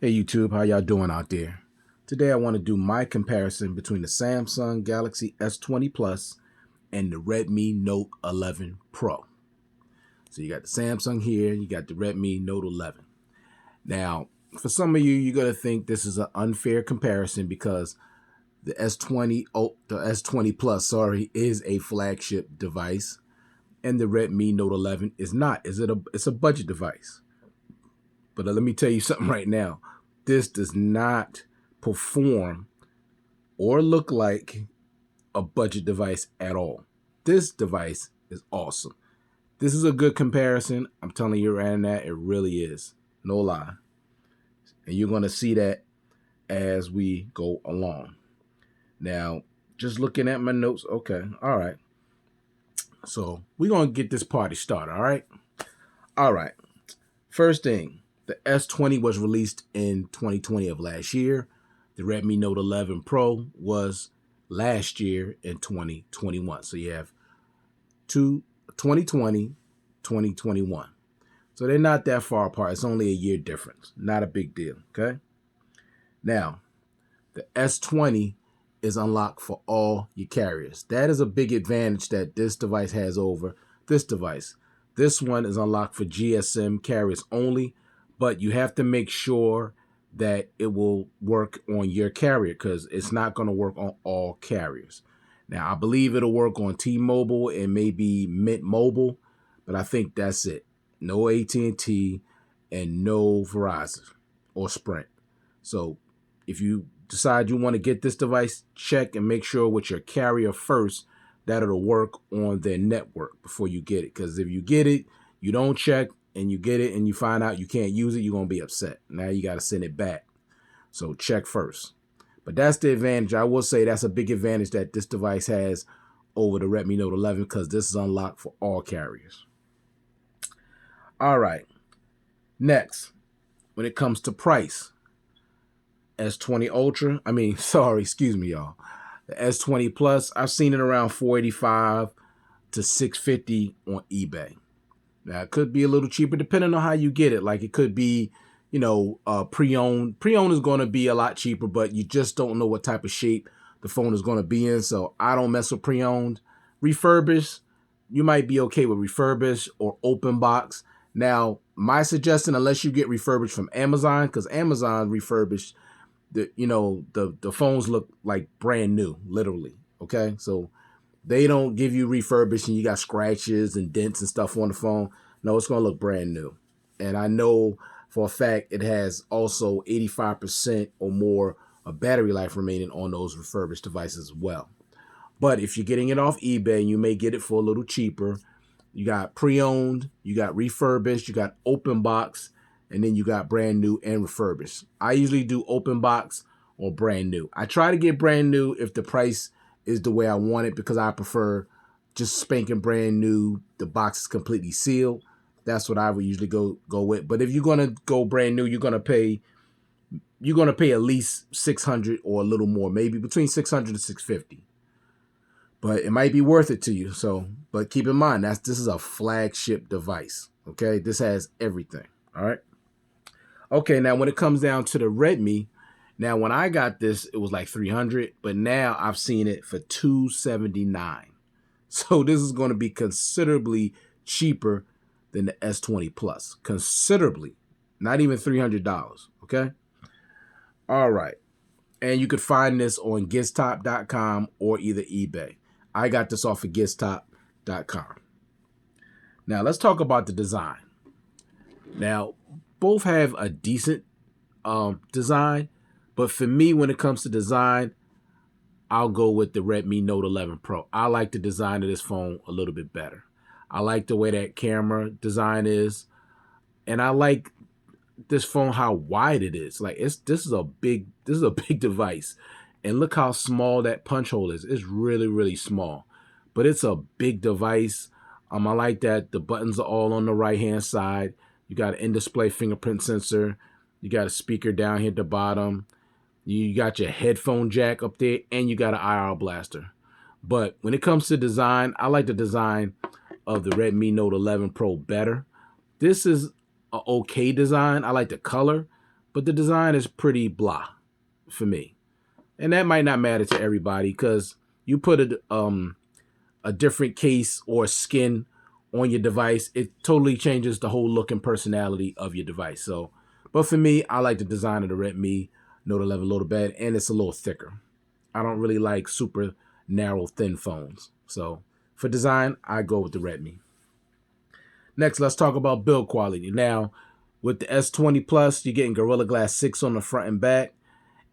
Hey YouTube, how y'all doing out there? Today I want to do my comparison between the Samsung Galaxy S20 Plus and the Redmi Note 11 Pro. So you got the Samsung here, you got the Redmi Note 11. Now, for some of you, you're going to think this is an unfair comparison because the S20 Plus, is a flagship device and the Redmi Note 11 is not. It's a budget device. But let me tell you something right now. This does not perform or look like a budget device at all. This device is awesome. This is a good comparison. I'm telling you right now, it really is. No lie. And you're going to see that as we go along. Now, just looking at my notes. Okay. All right. So we're going to get this party started. All right. All right. First thing. The S20 was released in 2020 of last year. The Redmi Note 11 Pro was last year in 2021. So you have 2020, 2021. So they're not that far apart. It's only a year difference. Not a big deal, okay? Now, the S20 is unlocked for all your carriers. That is a big advantage that this device has over this device. This one is unlocked for GSM carriers only, but you have to make sure that it will work on your carrier because it's not going to work on all carriers. Now, I believe it'll work on T-Mobile and maybe Mint Mobile, but I think that's it. No AT&T and no Verizon or Sprint. So if you decide you want to get this device, check and make sure with your carrier first that it'll work on their network before you get it. Because if you get it, you don't check, and you get it and you find out you can't use it, you're going to be upset. Now you got to send it back. So check first. But that's the advantage. I will say that's a big advantage that this device has over the Redmi Note 11 because this is unlocked for all carriers. All right. Next, when it comes to price, S20 Ultra, excuse me, y'all. The S20 Plus, I've seen it around $485 to $650 on eBay. Now, it could be a little cheaper depending on how you get it. Like, it could be, pre-owned. Pre-owned is going to be a lot cheaper, but you just don't know what type of shape the phone is going to be in. So I don't mess with pre-owned. Refurbished, you might be okay with refurbished or open box. Now, my suggestion, unless you get refurbished from Amazon, because Amazon refurbished, the phones look like brand new, literally. Okay, so they don't give you refurbished and you got scratches and dents and stuff on the phone. No, it's going to look brand new. And I know for a fact it has also 85% or more of battery life remaining on those refurbished devices as well. But if you're getting it off eBay, you may get it for a little cheaper. You got pre-owned, you got refurbished, you got open box, and then you got brand new and refurbished. I usually do open box or brand new. I try to get brand new if the price is the way I want it because I prefer just spanking brand new. The box is completely sealed. That's what I would usually go with. But if you're gonna go brand new, you're gonna pay at least $600 or a little more, maybe between $600 and $650. But it might be worth it to you. So, but keep in mind this is a flagship device. Okay, this has everything. All right. Okay, now when it comes down to the Redmi. Now, when I got this, it was like $300, but now I've seen it for $279. So this is going to be considerably cheaper than the S20 Plus. Considerably. Not even $300, okay? All right. And you could find this on Giztop.com or either eBay. I got this off of Giztop.com. Now, let's talk about the design. Now, both have a decent design. But for me, when it comes to design, I'll go with the Redmi Note 11 Pro. I like the design of this phone a little bit better. I like the way that camera design is. And I like this phone, how wide it is. Like this is a big device. And look how small that punch hole is. It's really, really small. But it's a big device. I like that the buttons are all on the right-hand side. You got an in-display fingerprint sensor. You got a speaker down here at the bottom. You got your headphone jack up there, and you got an IR blaster. But when it comes to design, I like the design of the Redmi Note 11 Pro better. This is an okay design. I like the color, but the design is pretty blah for me. And that might not matter to everybody because you put a different case or skin on your device, it totally changes the whole look and personality of your device. So, but for me, I like the design of the Redmi Note 11 a little bit, and it's a little thicker. I don't really like super narrow, thin phones. So for design, I go with the Redmi. Next, let's talk about build quality. Now, with the S20 Plus, you're getting Gorilla Glass 6 on the front and back.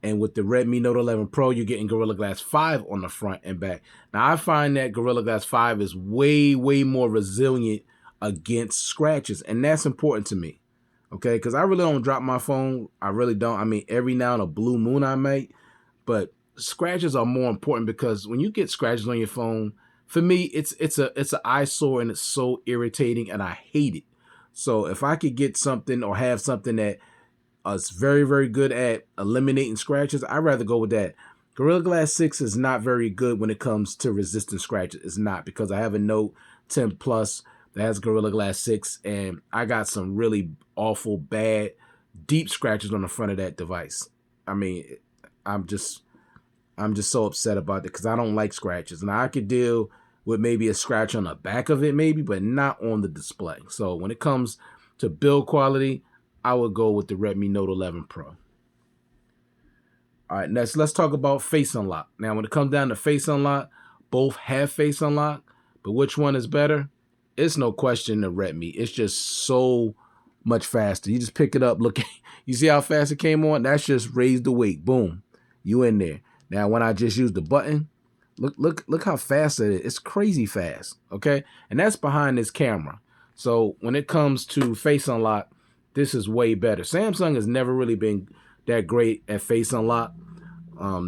And with the Redmi Note 11 Pro, you're getting Gorilla Glass 5 on the front and back. Now, I find that Gorilla Glass 5 is way, way more resilient against scratches. And that's important to me, okay? Because I really don't drop my phone. I really don't. I mean, every now and a blue moon I might. But scratches are more important because when you get scratches on your phone, for me, it's an eyesore and it's so irritating and I hate it. So if I could get something or have something that is very, very good at eliminating scratches, I'd rather go with that. Gorilla Glass 6 is not very good when it comes to resisting scratches. It's not, because I have a Note 10 Plus that has Gorilla Glass 6 and I got some really awful, bad, deep scratches on the front of that device. I mean, I'm just so upset about it because I don't like scratches. Now I could deal with maybe a scratch on the back of it maybe, but not on the display. So when it comes to build quality, I would go with the Redmi Note 11 Pro. All right, next, let's talk about face unlock. Now, when it comes down to face unlock, both have face unlock, but which one is better? It's no question the Redmi. It's just so much faster. You just pick it up, look, you see how fast it came on? That's just raised the weight. Boom, you in there. Now, when I just use the button, look how fast it is. It's crazy fast, okay? And that's behind this camera. So when it comes to face unlock, this is way better. Samsung has never really been that great at face unlock.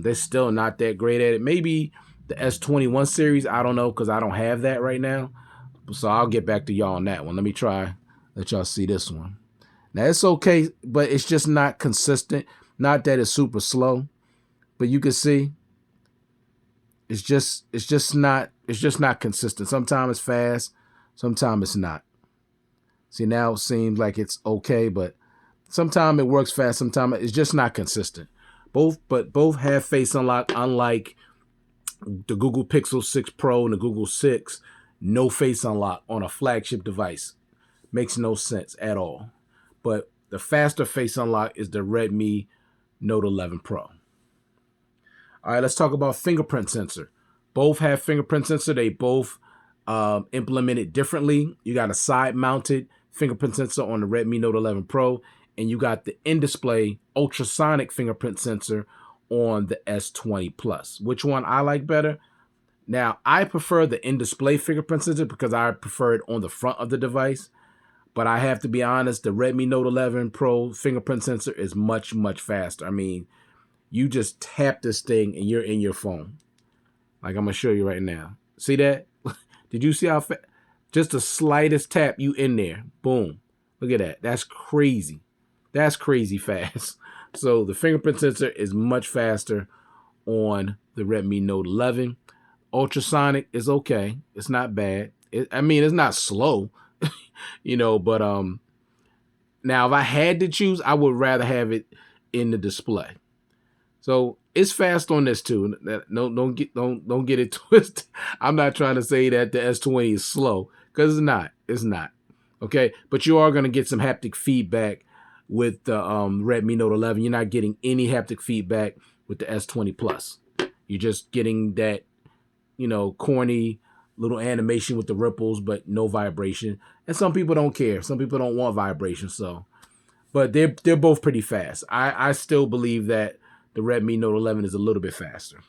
They're still not that great at it. Maybe the S21 series, I don't know, because I don't have that right now. So I'll get back to y'all on that one. Let me try, let y'all see this one. Now it's okay, but it's just not consistent. Not that it's super slow, but you can see it's just not consistent. Sometimes it's fast, sometimes it's not. See, now it seems like it's okay, but sometimes it works fast, sometimes it's just not consistent. Both have face unlock, unlike the Google Pixel 6 Pro and the Google 6, no face unlock on a flagship device. Makes no sense at all. But the faster face unlock is the Redmi Note 11 Pro. All right, let's talk about fingerprint sensor. Both have fingerprint sensor. They both implement it differently. You got a side-mounted fingerprint sensor on the Redmi Note 11 Pro, and you got the in-display ultrasonic fingerprint sensor on the S20 Plus. Which one I like better? Now, I prefer the in-display fingerprint sensor because I prefer it on the front of the device. But I have to be honest, the Redmi Note 11 Pro fingerprint sensor is much, much faster. I mean, you just tap this thing and you're in your phone. Like I'm going to show you right now. See that? Did you see how fast? Just the slightest tap, you in there. Boom. Look at that. That's crazy. That's crazy fast. So the fingerprint sensor is much faster on the Redmi Note 11. Ultrasonic is okay. It's not bad. I mean, it's not slow, you know, but now if I had to choose, I would rather have it in the display. So it's fast on this too. Don't get it twisted. I'm not trying to say that the S20 is slow, because it's not. It's not. Okay, but you are going to get some haptic feedback with the Redmi Note 11. You're not getting any haptic feedback with the S20 Plus. You're just getting that, you know, corny little animation with the ripples, but no vibration. And some people don't care. Some people don't want vibration. So, but they're both pretty fast. I still believe that the Redmi Note 11 is a little bit faster.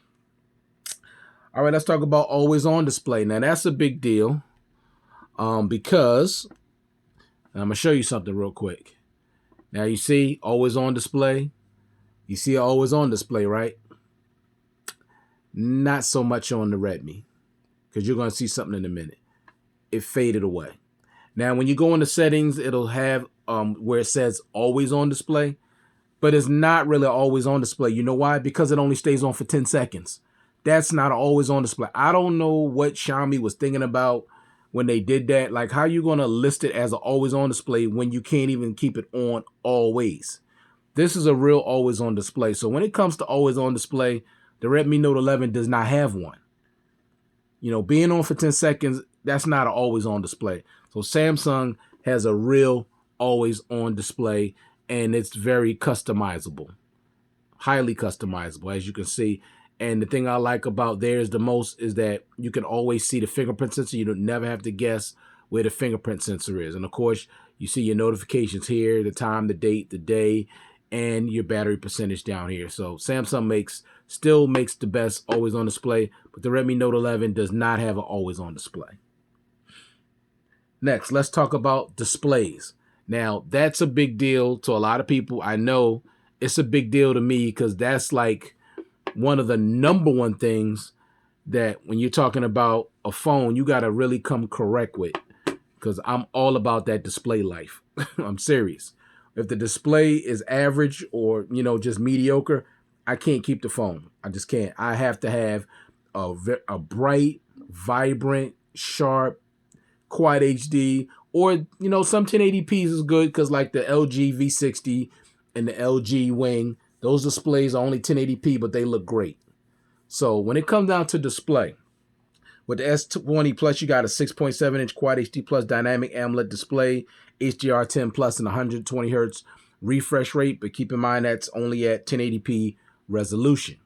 All right, let's talk about always on display. Now that's a big deal because I'm gonna show you something real quick. Now you see always on display. You see always on display, right? Not so much on the Redmi, because you're gonna see something in a minute. It faded away. Now when you go into settings, it'll have where it says always on display. But it's not really always on display. You know why? Because it only stays on for 10 seconds. That's not always on display. I don't know what Xiaomi was thinking about when they did that. Like, how you going to list it as an always on display when you can't even keep it on always? This is a real always on display. So when it comes to always on display, the Redmi Note 11 does not have one. You know, being on for 10 seconds, that's not an always on display. So Samsung has a real always on display, and it's very customizable, highly customizable, as you can see. And the thing I like about theirs the most is that you can always see the fingerprint sensor. You don't never have to guess where the fingerprint sensor is. And of course, you see your notifications here, the time, the date, the day, and your battery percentage down here. So Samsung still makes the best always on display, but the Redmi Note 11 does not have an always on display. Next, let's talk about displays. Now, that's a big deal to a lot of people. I know it's a big deal to me because that's like one of the number one things that when you're talking about a phone, you got to really come correct with, because I'm all about that display life. I'm serious. If the display is average or, you know, just mediocre, I can't keep the phone. I just can't. I have to have a bright, vibrant, sharp, Quad HD, or, you know, some 1080p's is good because like the LG V60 and the LG Wing, those displays are only 1080p, but they look great. So when it comes down to display, with the S20 Plus, you got a 6.7-inch Quad HD Plus dynamic AMOLED display, HDR10 Plus and 120 hertz refresh rate, but keep in mind that's only at 1080p resolution.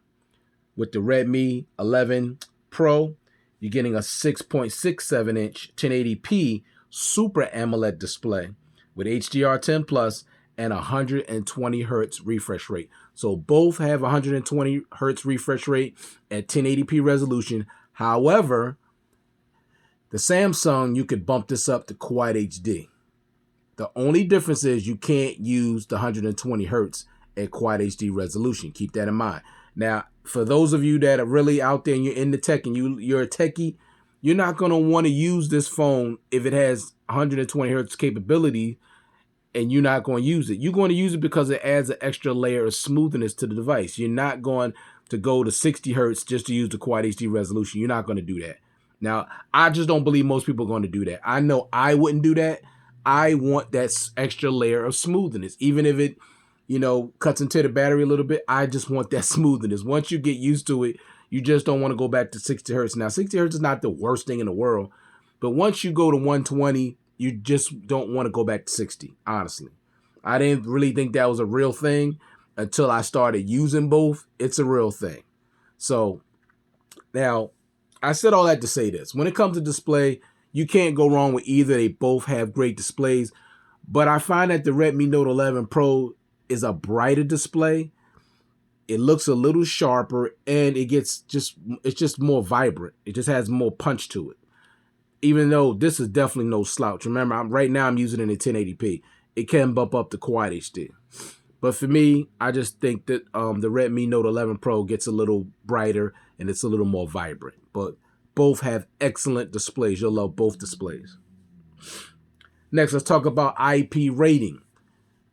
With the Redmi 11 Pro, you're getting a 6.67-inch 1080p Super AMOLED display with HDR10 Plus and 120 hertz refresh rate. So both have 120 hertz refresh rate at 1080p resolution. However, the Samsung, you could bump this up to Quad HD. The only difference is you can't use the 120 hertz at Quad HD resolution. Keep that in mind. Now, for those of you that are really out there and you're in the tech and you're a techie, you're not going to want to use this phone if it has 120 hertz capability and you're not going to use it. You're going to use it because it adds an extra layer of smoothness to the device. You're not going to go to 60 hertz just to use the Quad HD resolution. You're not going to do that. Now, I just don't believe most people are going to do that. I know I wouldn't do that. I want that extra layer of smoothness. Even if it, you know, cuts into the battery a little bit, I just want that smoothness. Once you get used to it, you just don't want to go back to 60 hertz. Now, 60 hertz is not the worst thing in the world, but once you go to 120, you just don't want to go back to 60, honestly. I didn't really think that was a real thing until I started using both. It's a real thing. So now, I said all that to say this. When it comes to display, you can't go wrong with either. They both have great displays. But I find that the Redmi Note 11 Pro is a brighter display. It looks a little sharper, and it's just more vibrant. It just has more punch to it. Even though this is definitely no slouch. Remember, right now I'm using it in 1080p. It can bump up to Quad HD. But for me, I just think that the Redmi Note 11 Pro gets a little brighter and it's a little more vibrant. But both have excellent displays. You'll love both displays. Next, let's talk about IP rating.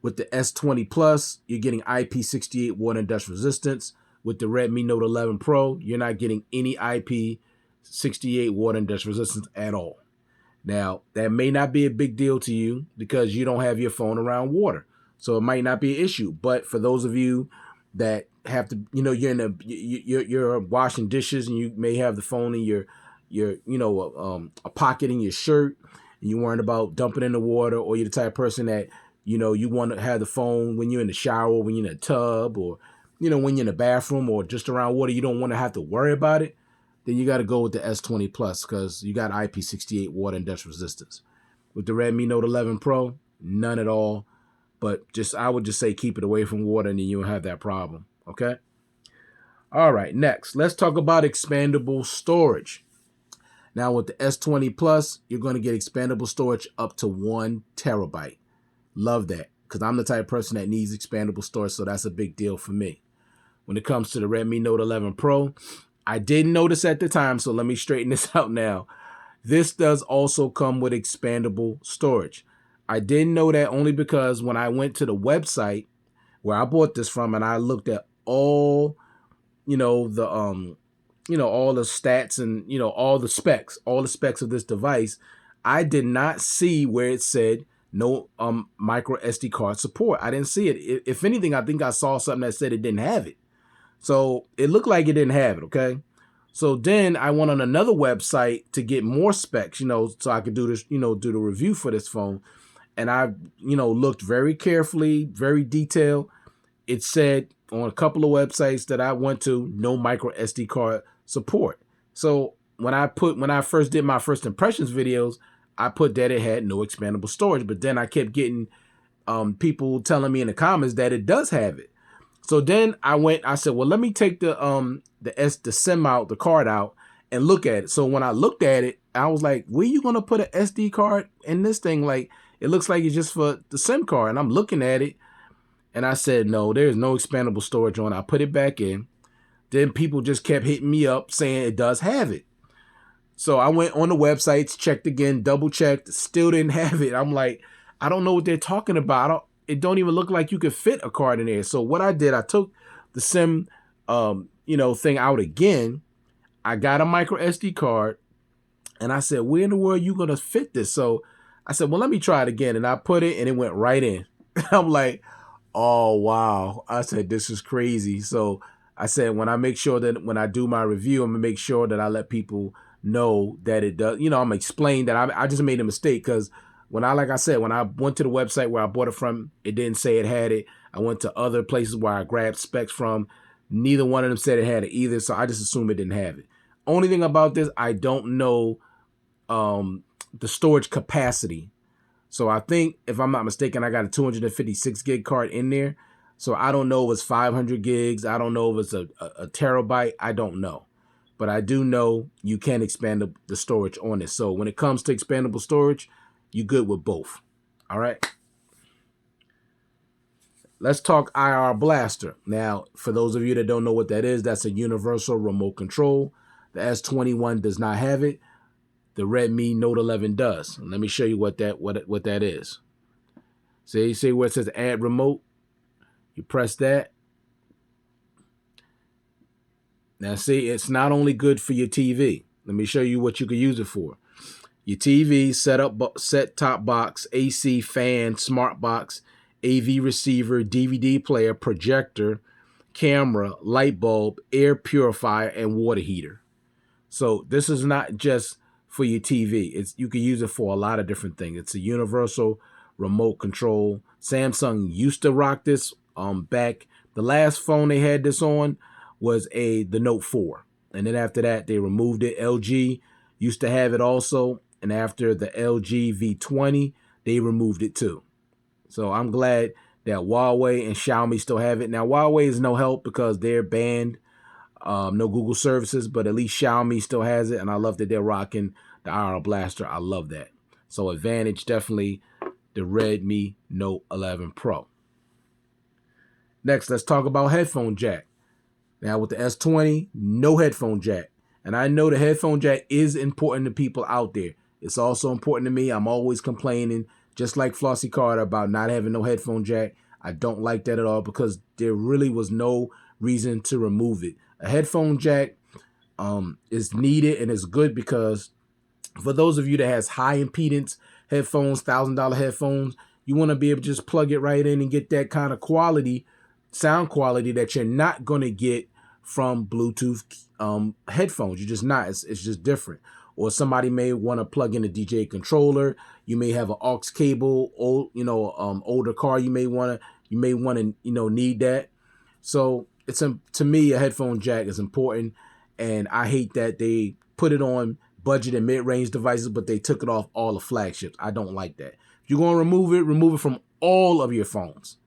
With the S20 Plus, you're getting IP68 water and dust resistance. With the Redmi Note 11 Pro, you're not getting any IP68 water and dust resistance at all. Now, that may not be a big deal to you because you don't have your phone around water. So it might not be an issue. But for those of you that have to, you know, you're washing dishes and you may have the phone in your a pocket in your shirt, and you're worried about dumping in the water, or you're the type of person that, you know, you want to have the phone when you're in the shower, when you're in a tub, or, you know, when you're in the bathroom or just around water, you don't want to have to worry about it, then you got to go with the S20 Plus because you got IP68 water and dust resistance. With the Redmi Note 11 Pro, none at all. But I would just say keep it away from water and then you won't have that problem, okay? All right, next, let's talk about expandable storage. Now with the S20 Plus, you're going to get expandable storage up to 1 terabyte. Love that, because I'm the type of person that needs expandable storage, so that's a big deal for me. When it comes to the Redmi Note 11 Pro, I didn't notice at the time, so let me straighten this out now. This does also come with expandable storage. I didn't know that only because when I went to the website where I bought this from and I looked at all, you know, all the stats and, you know, all the specs of this device, I did not see where it said no micro SD card support. I didn't see it. If anything, I think I saw something that said it didn't have it. So it looked like it didn't have it, okay? So then I went on another website to get more specs, so I could do this, do the review for this phone. And I, looked very carefully, very detailed. It said on a couple of websites that I went to, no micro SD card support. So when I first did my first impressions videos, I put that it had no expandable storage, but then I kept getting people telling me in the comments that it does have it. So then I said, well, let me take the SIM out, the card out, and look at it. So when I looked at it, I was like, where you gonna put an SD card in this thing? Like, it looks like it's just for the SIM card. And I'm looking at it, and I said, no, there's no expandable storage on it. I put it back in. Then people just kept hitting me up saying it does have it. So I went on the websites, checked again, double checked, still didn't have it. I'm like, I don't know what they're talking about. It don't even look like you could fit a card in there. So what I did, I took the SIM, thing out again. I got a micro SD card, and I said, where in the world are you gonna fit this? So I said, well, let me try it again, and I put it, and it went right in. I'm like, oh wow. I said, this is crazy. So I said, when I do my review, I'm gonna make sure that I let people know that it does. I'm explain that I just made a mistake, because when I went to the website where I bought it from, it didn't say it had it. I went to other places where I grabbed specs from. Neither one of them said it had it either, so I just assumed it didn't have it. Only thing about this, I don't know the storage capacity. So I think, if I'm not mistaken, I got a 256 gig card in there. So I don't know if it's 500 gigs. I don't know if it's a terabyte. I don't know. But I do know you can expand the storage on it. So when it comes to expandable storage, you're good with both. All right. Let's talk IR Blaster. Now, for those of you that don't know what that is, that's a universal remote control. The S21 does not have it. The Redmi Note 11 does. Let me show you what that is. See where it says add remote? You press that. Now see, it's not only good for your TV. Let me show you what you could use it for. Your TV, set-top box, AC, fan, smart box, AV receiver, DVD player, projector, camera, light bulb, air purifier, and water heater. So this is not just for your TV. You can use it for a lot of different things. It's a universal remote control. Samsung used to rock this back. The last phone they had this on was the Note 4. And then after that, they removed it. LG used to have it also. And after the LG V20, they removed it too. So I'm glad that Huawei and Xiaomi still have it. Now, Huawei is no help because they're banned. No Google services, but at least Xiaomi still has it. And I love that they're rocking the IR Blaster. I love that. So advantage, definitely the Redmi Note 11 Pro. Next, let's talk about headphone jack. Now with the S20, no headphone jack. And I know the headphone jack is important to people out there. It's also important to me. I'm always complaining, just like Flossie Carter, about not having no headphone jack. I don't like that at all because there really was no reason to remove it. A headphone jack is needed and is good because for those of you that has high impedance headphones, $1,000 headphones, you want to be able to just plug it right in and get that kind of quality, sound quality that you're not going to get from Bluetooth headphones. You're just not. It's just different. Or somebody may want to plug in a DJ controller. You may have an aux cable. Older car. You may want to need that. So to me, a headphone jack is important, and I hate that they put it on budget and mid-range devices, but they took it off all the flagships. I don't like that. If you're going to remove it from all of your phones.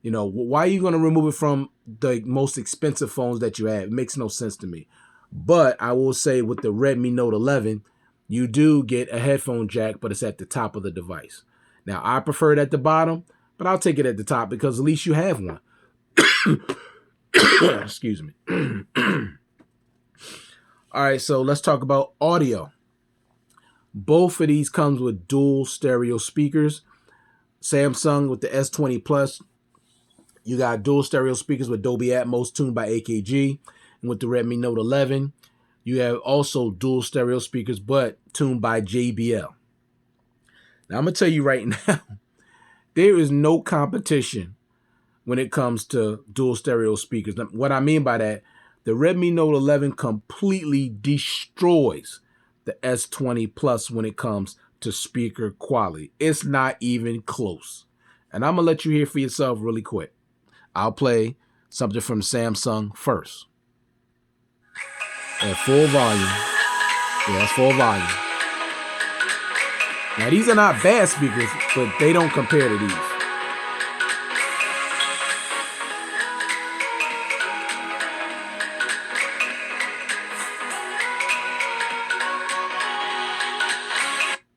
Why are you going to remove it from the most expensive phones that you have? It makes no sense to me. But I will say with the Redmi Note 11, you do get a headphone jack, but it's at the top of the device. Now, I prefer it at the bottom, but I'll take it at the top because at least you have one. Excuse me. All right, so let's talk about audio. Both of these comes with dual stereo speakers. Samsung with the S20 Plus, you got dual stereo speakers with Dolby Atmos tuned by AKG. And with the Redmi Note 11, you have also dual stereo speakers, but tuned by JBL. Now I'm gonna tell you right now, there is no competition when it comes to dual stereo speakers. What I mean by that, the Redmi Note 11 completely destroys the S20 Plus when it comes to speaker quality. It's not even close. And I'm gonna let you hear for yourself really quick. I'll play something from Samsung first. At full volume. Yeah, that's full volume. Now these are not bad speakers, but they don't compare to these.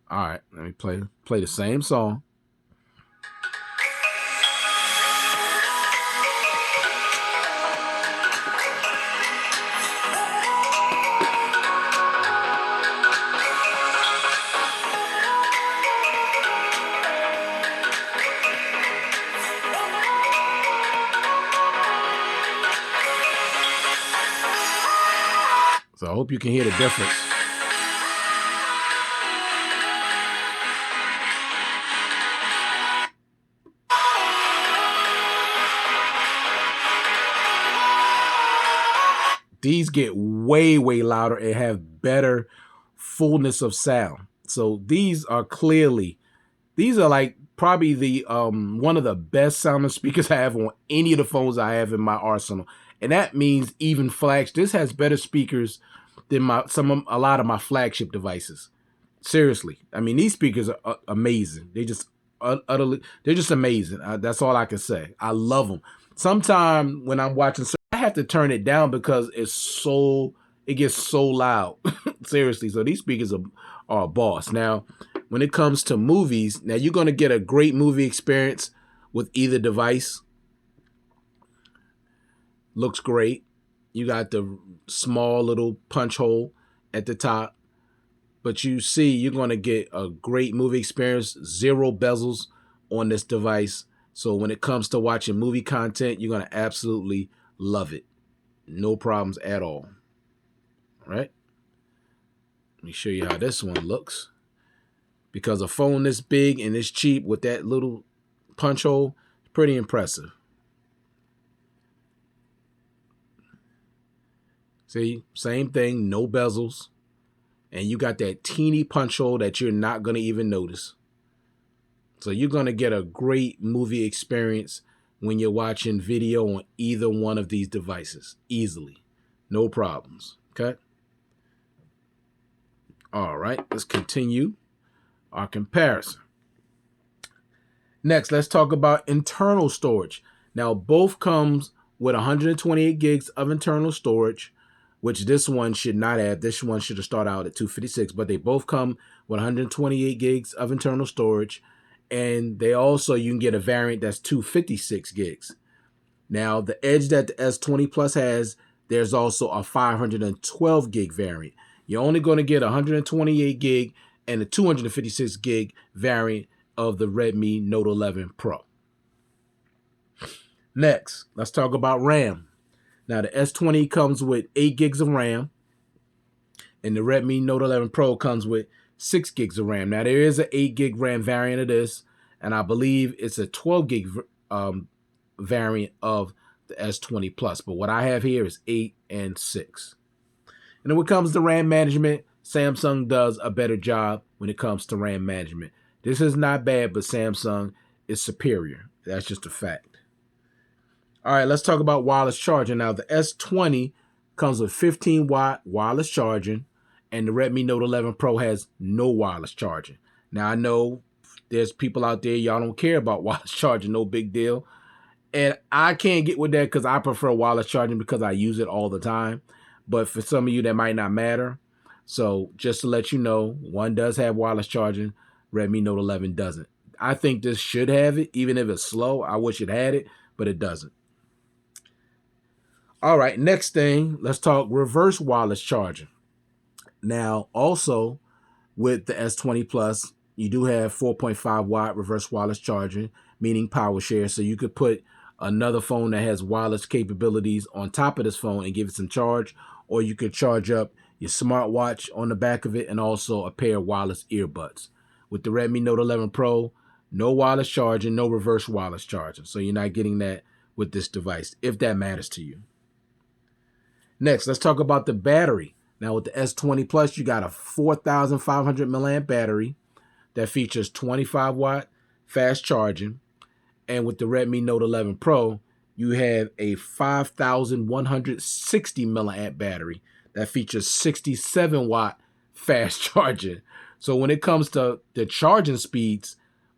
All right, let me play the same song. So I hope you can hear the difference. These get way, way louder and have better fullness of sound. So these are like probably the one of the best sounding speakers I have on any of the phones I have in my arsenal. And that means even flags. This has better speakers than a lot of my flagship devices. Seriously. I mean, these speakers are amazing. They just they're just amazing. That's all I can say. I love them. Sometime when I'm watching, I have to turn it down because it gets so loud. Seriously. So these speakers are a boss. Now, when it comes to movies, now you're going to get a great movie experience with either device. Looks great. You got the small little punch hole at the top. But you see, you're going to get a great movie experience, 0 bezels on this device. So when it comes to watching movie content, you're going to absolutely love it. No problems at all. All right. Let me show you how this one looks. Because a phone this big and this cheap with that little punch hole, pretty impressive. See, same thing, no bezels. And you got that teeny punch hole that you're not going to even notice. So you're going to get a great movie experience when you're watching video on either one of these devices. Easily. No problems. Okay? All right, let's continue our comparison. Next, let's talk about internal storage. Now, both comes with 128 gigs of internal storage, which this one should not have. This one should have started out at 256, but they both come with 128 gigs of internal storage. And they also, you can get a variant that's 256 gigs. Now, the edge that the S20 Plus has, there's also a 512 gig variant. You're only going to get 128 gig and a 256 gig variant of the Redmi Note 11 Pro. Next, let's talk about RAM. Now, the S20 comes with 8 gigs of RAM, and the Redmi Note 11 Pro comes with 6 gigs of RAM. Now, there is an 8 gig RAM variant of this, and I believe it's a 12 gig variant of the S20 Plus. But what I have here is 8 and 6. And then when it comes to RAM management, Samsung does a better job when it comes to RAM management. This is not bad, but Samsung is superior. That's just a fact. All right, let's talk about wireless charging. Now, the S20 comes with 15-watt wireless charging, and the Redmi Note 11 Pro has no wireless charging. Now, I know there's people out there, y'all don't care about wireless charging, no big deal. And I can't get with that because I prefer wireless charging because I use it all the time. But for some of you, that might not matter. So just to let you know, one does have wireless charging, Redmi Note 11 doesn't. I think this should have it, even if it's slow. I wish it had it, but it doesn't. All right, next thing, let's talk reverse wireless charging. Now, also with the S20 Plus, you do have 4.5 watt reverse wireless charging, meaning power share. So you could put another phone that has wireless capabilities on top of this phone and give it some charge, or you could charge up your smartwatch on the back of it and also a pair of wireless earbuds, With the Redmi Note 11 Pro, no wireless charging, no reverse wireless charging. So you're not getting that with this device, if that matters to you. Next, let's talk about the battery. Now with the S20 Plus, you got a 4,500 milliamp battery that features 25 watt fast charging. And with the Redmi Note 11 Pro, you have a 5,160 milliamp battery that features 67 watt fast charging. So when it comes to the charging speeds,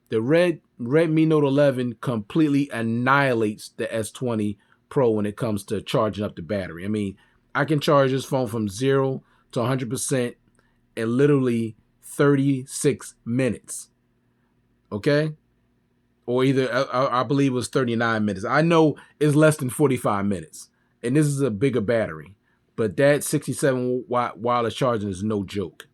the Redmi Note 11 completely annihilates the S20 Pro when it comes to charging up the battery. I mean, I can charge this phone from 0 to 100% in literally 36 minutes. Okay? Or either, I believe it was 39 minutes. I know it's less than 45 minutes. And this is a bigger battery. But that 67 watt wireless charging is no joke.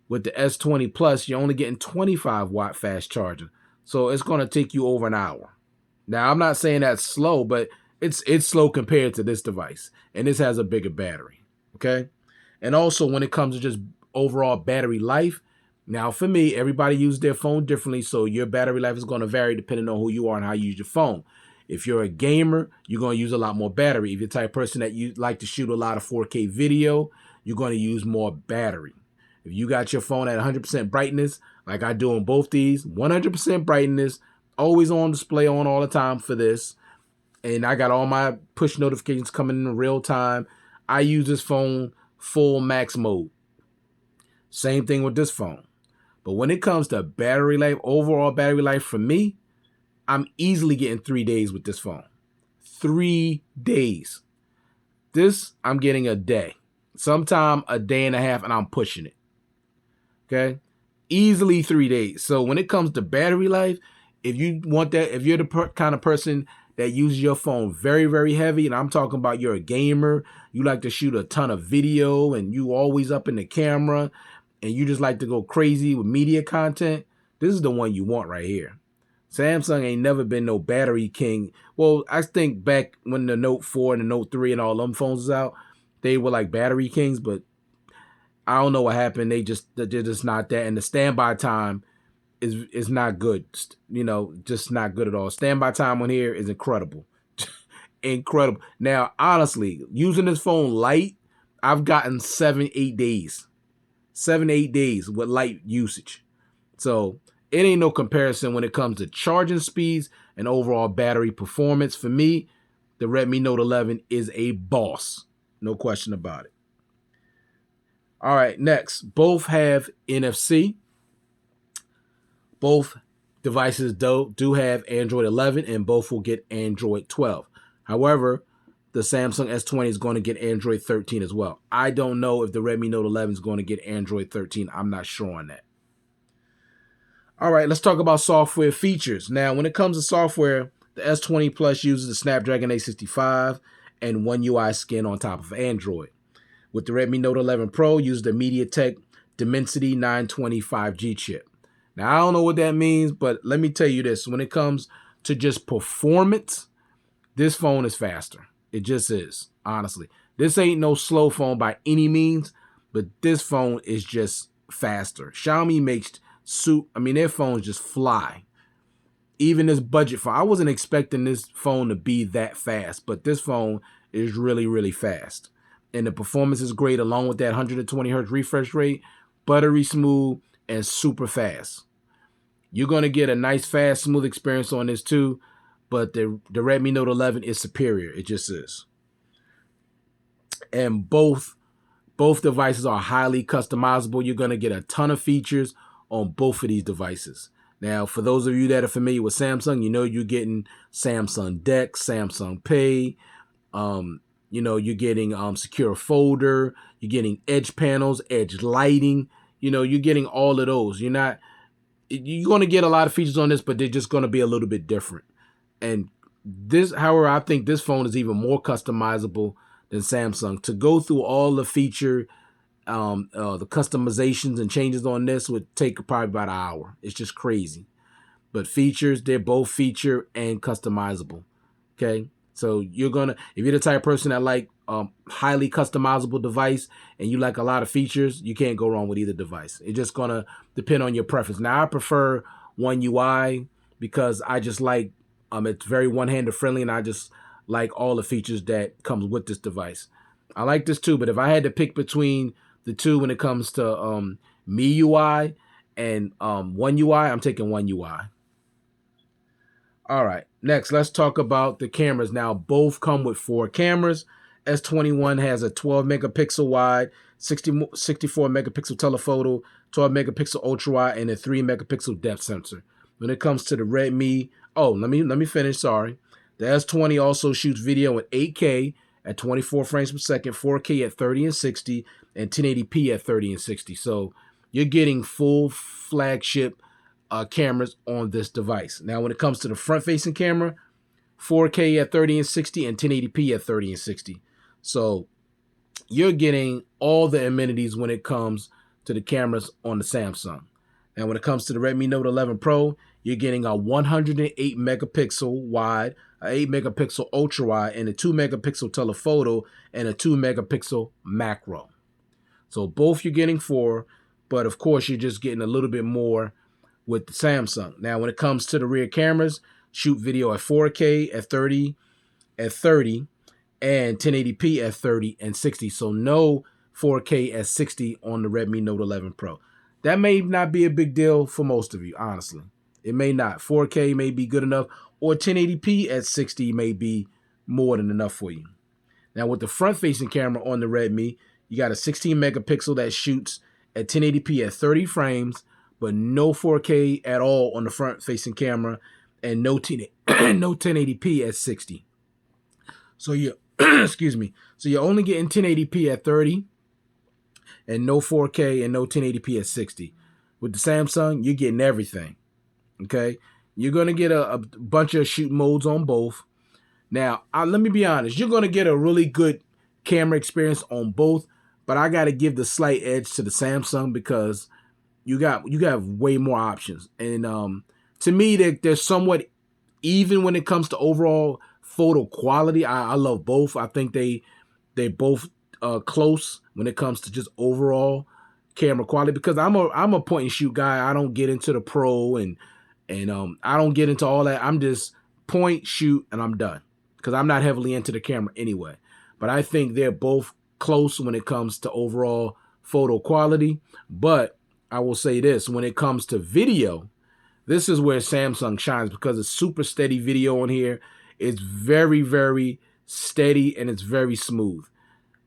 With the S20 Plus, you're only getting 25 watt fast charging. So it's going to take you over an hour. Now, I'm not saying that's slow, but it's slow compared to this device. And this has a bigger battery. Okay? And also, when it comes to just overall battery life, now for me, everybody uses their phone differently, so your battery life is going to vary depending on who you are and how you use your phone. If you're a gamer, you're going to use a lot more battery. If you're the type of person that you like to shoot a lot of 4K video, you're going to use more battery. If you got your phone at 100% brightness, like I do on both these, 100% brightness, always on display on all the time for this, and I got all my push notifications coming in real time, I use this phone full max mode. Same thing with this phone. But when it comes to battery life, overall battery life for me, I'm easily getting 3 days with this phone. 3 days. This, I'm getting a day. Sometime a day and a half, and I'm pushing it. Okay? Easily 3 days. So when it comes to battery life, if you want that, if you're the kind of person that uses your phone very, very heavy, and I'm talking about you're a gamer, you like to shoot a ton of video, and you always up in the camera, and you just like to go crazy with media content, this is the one you want right here. Samsung ain't never been no battery king. Well, I think back when the Note 4 and the Note 3 and all them phones was out, they were like battery kings, but I don't know what happened. They're just not that. And the standby time is not good. You know, just not good at all. Standby time on here is incredible. Incredible. Now, honestly, using this phone light, I've gotten 7-8 days. 7-8 days with light usage. So it ain't no comparison when it comes to charging speeds and overall battery performance. For me, the Redmi Note 11 is a boss. No question about it. All right, next. Both have NFC. Both devices do have Android 11, and both will get Android 12. However, the Samsung S20 is going to get Android 13 as well. I don't know if the Redmi Note 11 is going to get Android 13. I'm not sure on that. All right, let's talk about software features. Now, when it comes to software, the S20 Plus uses the Snapdragon 865 and One UI skin on top of Android. With the Redmi Note 11 Pro, uses the MediaTek Dimensity 920 5G chip. Now, I don't know what that means, but let me tell you this. When it comes to just performance, this phone is faster. It just is, honestly. This ain't no slow phone by any means, but this phone is just faster. Xiaomi makes their phones just fly. Even this budget phone, I wasn't expecting this phone to be that fast, but this phone is really, really fast. And the performance is great along with that 120 hertz refresh rate, buttery smooth, and super fast. You're going to get a nice, fast, smooth experience on this too, but the Redmi Note 11 is superior. It just is. And both devices are highly customizable. You're going to get a ton of features on both of these devices. Now, for those of you that are familiar with Samsung, you know you're getting Samsung Dex, Samsung Pay. You're getting secure folder. You're getting edge panels, edge lighting. You're getting all of those. You're going to get a lot of features on this, but they're just going to be a little bit different. And this, however, I think this phone is even more customizable than Samsung. To go through all the feature, the customizations and changes on this would take probably about an hour. It's just crazy. But features, they're both feature and customizable. Okay. So you're gonna, if you're the type of person that like highly customizable device and you like a lot of features, you can't go wrong with either device. It's just gonna depend on your preference. Now I prefer One UI because I just like it's very one-handed friendly, and I just like all the features that comes with this device. I like this too, but if I had to pick between the two when it comes to MIUI and One UI, I'm taking One UI. All right, next, let's talk about the cameras. Now, both come with 4 cameras. S21 has a 12 megapixel wide, 64 megapixel telephoto, 12 megapixel ultra wide, and a 3 megapixel depth sensor. When it comes to the Redmi, let me finish. Sorry, the S20 also shoots video in 8K at 24 frames per second, 4K at 30 and 60, and 1080p at 30 and 60. So you're getting full flagship cameras on this device. Now, when it comes to the front-facing camera, 4K at 30 and 60 and 1080p at 30 and 60. So you're getting all the amenities when it comes to the cameras on the Samsung. And when it comes to the Redmi Note 11 Pro, you're getting a 108 megapixel wide, a 8 megapixel ultra wide, and a 2 megapixel telephoto, and a 2 megapixel macro. So both you're getting 4, but of course you're just getting a little bit more with the Samsung. Now, when it comes to the rear cameras, shoot video at 4K at 30, and 1080p at 30 and 60. So no 4K at 60 on the Redmi Note 11 Pro. That may not be a big deal for most of you, honestly. It may not. 4K may be good enough, or 1080p at 60 may be more than enough for you. Now, with the front-facing camera on the Redmi, you got a 16 megapixel that shoots at 1080p at 30 frames, but no 4K at all on the front-facing camera, and no 1080p at 60. So you excuse me. So you're only getting 1080p at 30, and no 4K and no 1080p at 60. With the Samsung, you're getting everything. Okay, you're gonna get a bunch of shoot modes on both. Now, let me be honest. You're gonna get a really good camera experience on both, but I got to give the slight edge to the Samsung because you got way more options, and to me they're somewhat even when it comes to overall photo quality. I love both. I think they both close when it comes to just overall camera quality, because I'm a point and shoot guy. I don't get into the pro and I don't get into all that. I'm just point, shoot, and I'm done, because I'm not heavily into the camera anyway. But I think they're both close when it comes to overall photo quality. But I will say this, when it comes to video, this is where Samsung shines, because it's super steady video on here. It's very, very steady, and it's very smooth.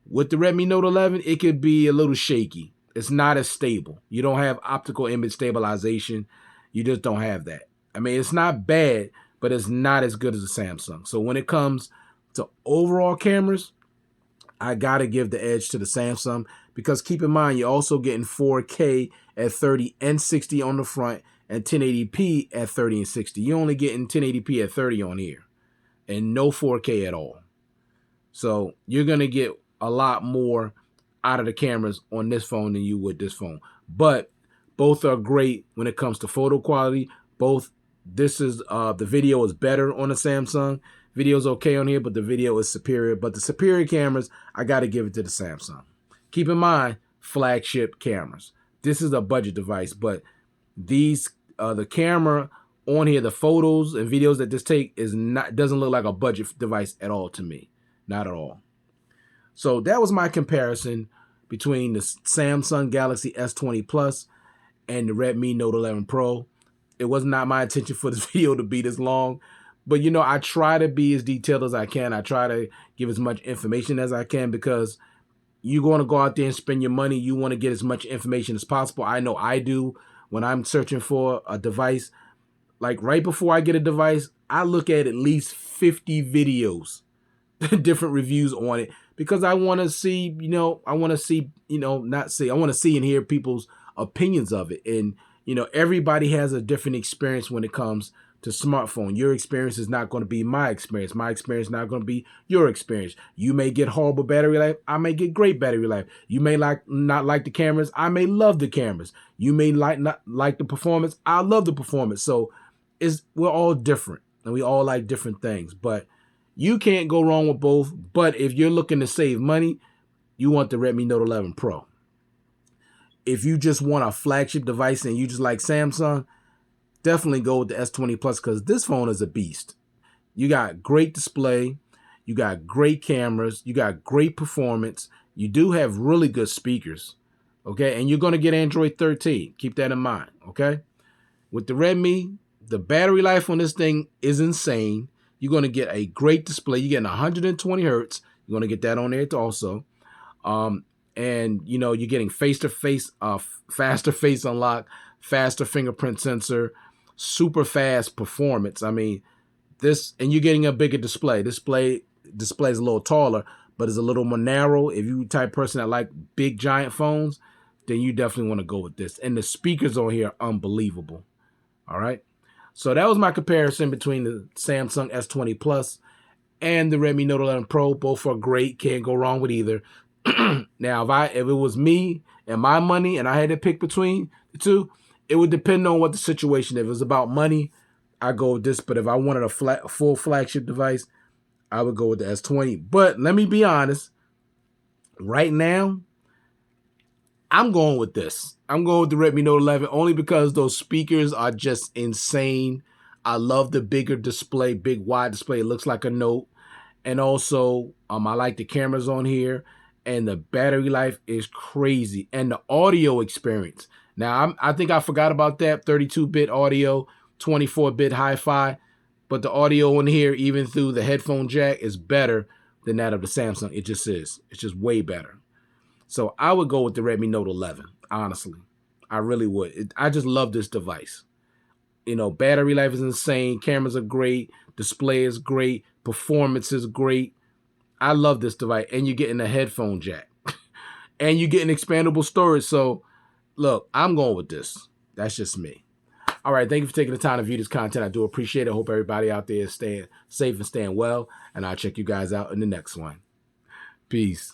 With the Redmi Note 11, it could be a little shaky. It's not as stable. You don't have optical image stabilization. You just don't have that. I mean, it's not bad, but it's not as good as the Samsung. So when it comes to overall cameras, I got to give the edge to the Samsung, because keep in mind, you're also getting 4K at 30 and 60 on the front, and 1080p at 30 and 60. You're only getting 1080p at 30 on here, and no 4K at all. So you're going to get a lot more out of the cameras on this phone than you would this phone. But both are great when it comes to photo quality. The video is better on the Samsung. Video's okay on here, but the video is superior. But the superior cameras, I got to give it to the Samsung. Keep in mind, flagship cameras. This is a budget device, but the camera on here, the photos and videos that this take doesn't look like a budget device at all to me. Not at all. So that was my comparison between the Samsung Galaxy S20 Plus and the Redmi Note 11 Pro. It was not my intention for this video to be this long, but I try to be as detailed as I can. I try to give as much information as I can, because you're going to go out there and spend your money. You want to get as much information as possible. I know I do. When I'm searching for a device, like right before I get a device, I look at least 50 videos, different reviews on it, because I want to see, I want to see and hear people's opinions of it. And, everybody has a different experience when it comes to smartphone. Your experience is not going to be my experience. My experience is not going to be your experience. You may get horrible battery life. I may get great battery life. You may not like the cameras. I may love the cameras. You may not like the performance. I love the performance. So we're all different, and we all like different things. But You can't go wrong with both, but if you're looking to save money, you want the Redmi Note 11 Pro. If you just want a flagship device and you just like Samsung, definitely go with the S20 Plus because this phone is a beast. You got great display, you got great cameras, you got great performance. You do have really good speakers, okay? And you're going to get Android 13. Keep that in mind, okay? With the Redmi, the battery life on this thing is insane. You're going to get a great display. You're getting 120 hertz. You're going to get that on there also. And you know, you're getting face-to-face, faster face unlock, faster fingerprint sensor, super fast performance. I mean, and you're getting a bigger display. Display is a little taller, but it's a little more narrow. If you type person that like big giant phones, then you definitely want to go with this. And the speakers on here are unbelievable. All right. So that was my comparison between the Samsung S20 Plus and the Redmi Note 11 Pro. Both are great. Can't go wrong with either. Now, if it was me and my money and I had to pick between the two, it would depend on what the situation. If it was about money, I go with this. But if I wanted a full flagship device, I would go with the S20. But let me be honest. Right now, I'm going with this. I'm going with the Redmi Note 11 only because those speakers are just insane. I love the bigger display, big wide display. It looks like a Note. And also, I like the cameras on here. And the battery life is crazy. And the audio experience. Now, I think I forgot about that. 32-bit audio, 24-bit hi-fi. But the audio in here, even through the headphone jack, is better than that of the Samsung. It just is. It's just way better. So I would go with the Redmi Note 11, honestly. I really would. I just love this device. You know, battery life is insane. Cameras are great. Display is great. Performance is great. I love this device. And you're getting a headphone jack. And you're getting expandable storage. So, look, I'm going with this. That's just me. All right, thank you for taking the time to view this content. I do appreciate it. I hope everybody out there is staying safe and staying well. And I'll check you guys out in the next one. Peace.